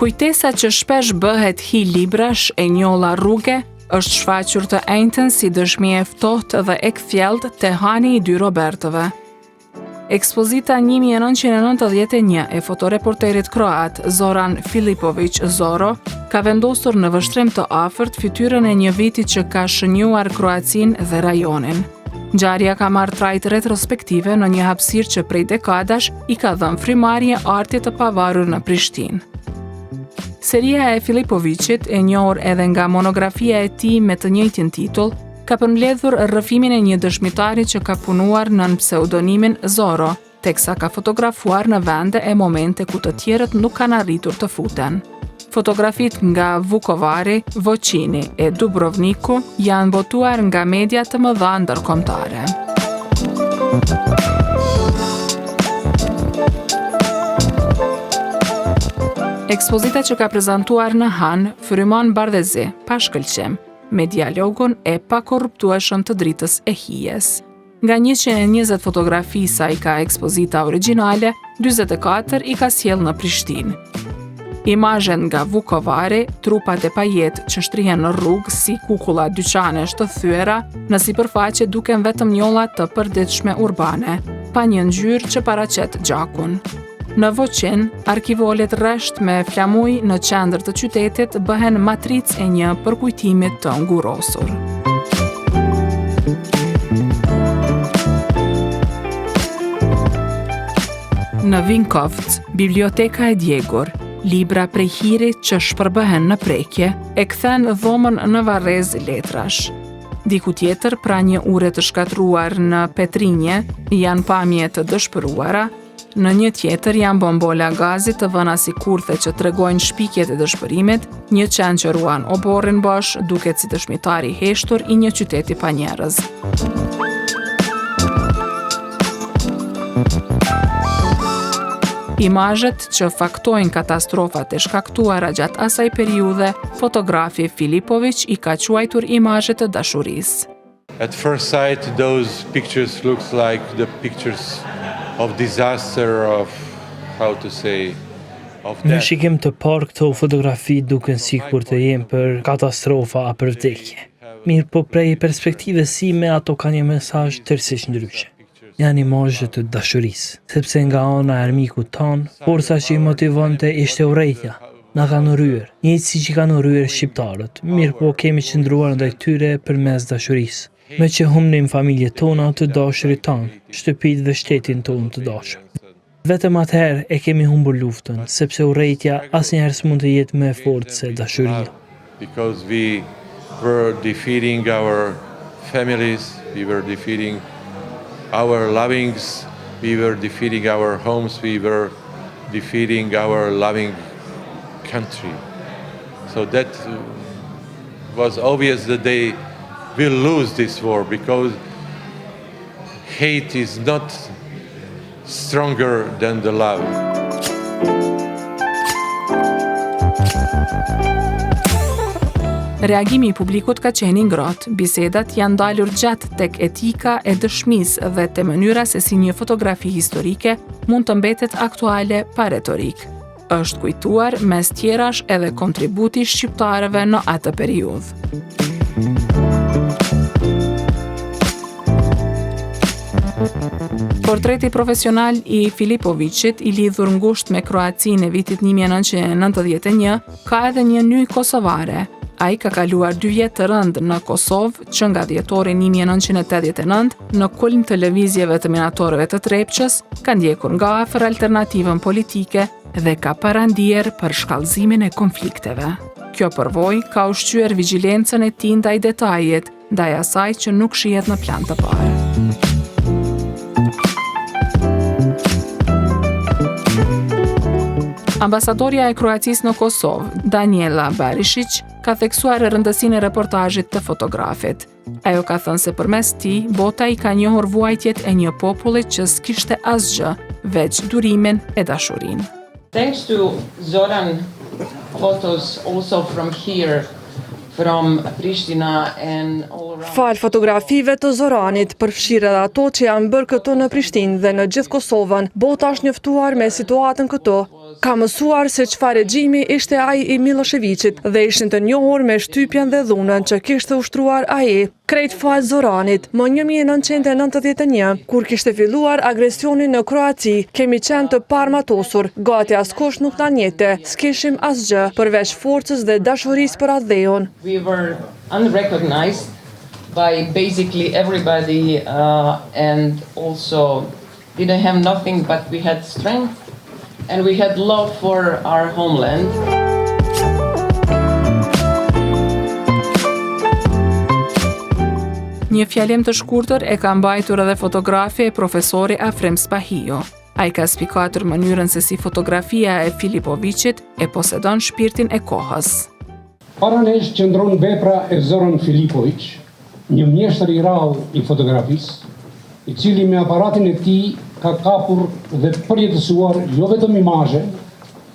Kujtesa që shpesh bëhet hi librash e njolla rruge, është shfaqur të enjtën si dëshmi e ftohtë dhe e kthjellët te hani i dy Robertëve. Ekspozita 1991 e fotoreporterit kroat Zoran Filipović Zoro ka vendosur në vështrim të afërt fytyrën e një viti që ka shënjuar Kroacinë dhe rajonin. Ngjarja ka marrë trajt retrospektive në një hapësirë që prej dekadash i ka dhënë frymarrje artit të pavarur në Prishtinë. Seria e Filipovićit, e njohur edhe nga monografia e tij me të njëjtin titull, ka përmbledhur rrëfimin e një dëshmitari që ka punuar nën pseudonimin Zoro, teksa ka fotografuar në vende e momente ku të tjerët nuk kanë arritur të futen. Fotografit nga Vukovari, Voçini e Dubrovniku janë botuar nga media të mëdha ndërkombëtare. Ekspozita që ka prezantuar në Han frymon bardhëzi, pa shkëlqim, me dialogun e pakorruptueshëm të dritës e hijes. Nga 120 fotografi sa i ka ekspozita origjinale, 44 i ka sjell në Prishtinë. Imazhet nga Vukovari, trupat e pajet që shtrihen në rrugë si kukulla dyqanesh të thyera, në sipërfaqe duken vetëm njolla të përditshme urbane, pa një ngjyrë që paraqet gjakun. Në Voçin, arkivolet rresht me flamuj në qendër të qytetit bëhen matricë e një përkujtimi të ngurosur. Në Vinkovc, biblioteka e djegur, libra prej hirit që shpërbëhen në prekje, e kthen dhomën në varrez letrash. Diku tjetër, pra një ure të shkatruar në Petrinje, janë pamje të dëshpëruara, në një tjetër janë bombola gazi të vëna si kurthe që tregojnë shpikjet e dëshpërimit, një qen që ruan oborrin bosh, duket si dëshmitari i heshtur i një qyteti pa njerëz. Imazhet që faktojnë katastrofat e shkaktuara gjatë asaj periudhe, fotografi Filipović i ka quajtur imazhet të dashurisë. At first sight, those pictures looks like the pictures of disaster, of how to say, of death. Në shikim të parë këto fotografi duken sikur të jenë për katastrofa a për vdekje. Mirë, po prej perspektivës sime ato kanë një mesazh tërësisht ndryshe. Janë imazhe të dashurisë, sepse nga ana e armikut ton, forca që i motivonte ishte urrejtja. Na kanë rryer, njëjtë siç i kanë rryer shqiptarët. Mirë, po kemi qëndruar ndaj tyre përmes dashurisë. Me që humnim familjet tona të dashurit tanë, shtëpitë dhe shtetin tonë të dashur. Vetëm atëherë e kemi humbur luftën, sepse urrejtja asnjëherë s'mund të jetë më e fortë se dashuria. Because we were defeating our families, we were defeating our lovings, we were defeating our homes, we were defeating our loving country. So that was obvious that they will lose this war because hate is not stronger than the love. Reagimi i publikut ka qenë i ngrohtë, bisedat janë dalur gjatë tek etika e dëshmisë dhe te mënyra se si një fotografi historike mund të mbetet aktuale pa retorik. Është kujtuar mes tjerash edhe kontributi shqiptarëve në atë periudhë. Portreti profesional i Filipovićit, i lidhur ngushtë me Kroacinë e vitit 1991, ka edhe një nyj kosovare. Ai ka kaluar 2 vjet të rënd në Kosovë, që nga dhjetori 1989, në kulm të lëvizjeve të minatorëve të Trepçës, ka ndjekur nga afër alternativën politike dhe ka parandier për shkallëzimin e konflikteve. Kjo përvojë ka ushqyer vigjilencën e tij ndaj detajit, ndaj asaj që nuk shihet në plan të parë. Ambasadorja e Kroacisë në Kosovë, Daniela Barišić, ka theksuar rëndësinë e reportazhit të fotografit. Ajo ka thënë se përmes tij, bota i ka njohur vuajtjet e një populli që s'kishte asgjë, veç durimin e dashurinë. Thanks to Zoran photos also from here, from Pristina and all around. Fal fotografive të Zoranit, përfshirë edhe ato që janë bërë këtu në Prishtinë dhe në gjithë Kosovën, bota është njoftuar me situatën këtu Ka mësuar se çfarë regjimi ishte ai i Miloševićit dhe ishin të njohur me shtypjen dhe dhunën që kishte ushtruar ai krejt fal Zoranit më 1991, kur kishte filluar agresioni në Kroaci. Kemi qenë të parmatosur, gati askush nuk na njete, s'kishim asgjë përveç forcës dhe dashurisë për atë dheun. We were unrecognized by basically everybody and also didn't have nothing, but we had strength and we had love for our homeland. Një fjalim të shkurtër e ka mbajtur edhe fotografi e profesori Afrem Spahio. Ai ka spikatur mënyrën se si fotografia e Filipovićit e posedon shpirtin e kohës. Para nesh qëndron vepra e Zoran Filipović, një mjeshtër i rrallë i fotografisë, i cili me aparatin e tij ka kapur dhe përjetësuar jo vetëm imazhe,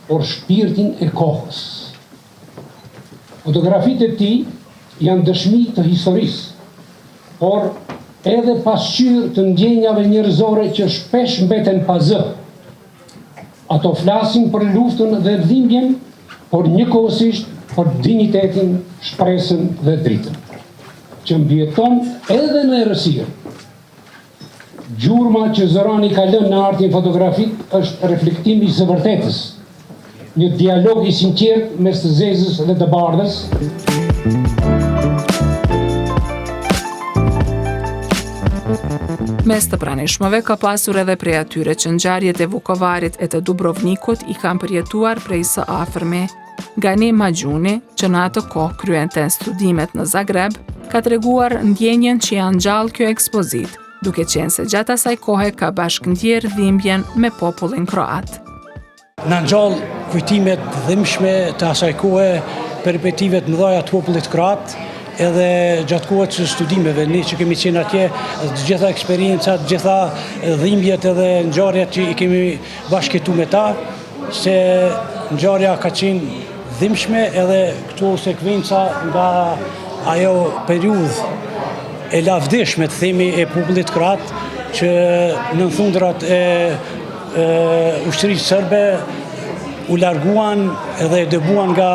por shpirtin e kohës. Fotografitë e tij janë dëshmi të historisë, por edhe pasqyrë të ndjenjave njerëzore që shpesh mbeten pa zë. Ato flasin për luftën dhe dhimbjen, por njëkohësisht për dinjitetin, shpresën dhe dritën, që mbjeton edhe në errësirë. Gjurma që Zorani ka lënë në artin fotografik është reflektimi i së vërtetës, një dialog i sinqert mes të zezës dhe të bardhës. Mes të pranishmëve ka pasur edhe prej atyre që ngjarjet e Vukovarit e të Dubrovnikut i kanë përjetuar prej së afërmi. Gani Maxhuni, që në atë kohë kryente studimet në Zagreb, ka treguar ndjenjen që janë gjallë kjo ekspozit, duke qenë se gjatë asaj kohe ka bashkëndjerë dhimbjen me popullin kroat. Na ngjall kujtimet dhimbshme të asaj kohe, perspektivet mëdha të popullit kroat, edhe gjatë kohët së studimeve, ne që kemi qenë atje, të gjitha eksperiencat, të gjitha dhimbjet edhe ngjarjet që i kemi bashkëtu me ta, se ngjarja ka qenë dhimbshme edhe këto sekvenca nga ajo periudhë e lavdishme të themi e popullit kroat, që në thundrat e ushtrisë serbe u larguan edhe dëbuan nga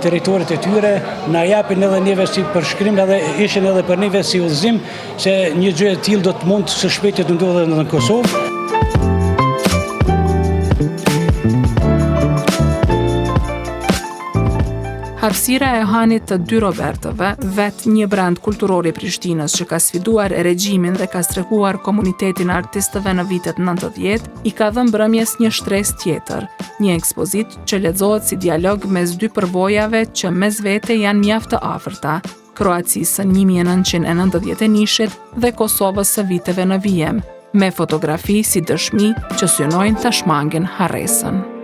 territorit e tyre, na japin edhe neve si përshkrim edhe ishin edhe për neve si udhëzim se një gjë e tillë do të mund së shpejti të ndodhë edhe në Kosovë. Hapësira e hanit të dy Robertëve, vetë një brand kulturor i Prishtinës që ka sfiduar regjimin dhe ka strehuar komunitetin artistëve në vitet 90, i ka dhënë mbrëmjes një shtresë tjetër, një ekspozit që lexohet si dialog mes dy përvojave që mes vete janë mjaft të afërta, Kroacisë së 1991 dhe Kosovës së viteve në vijem, me fotografi si dëshmi që synojnë ta shmangin harresën.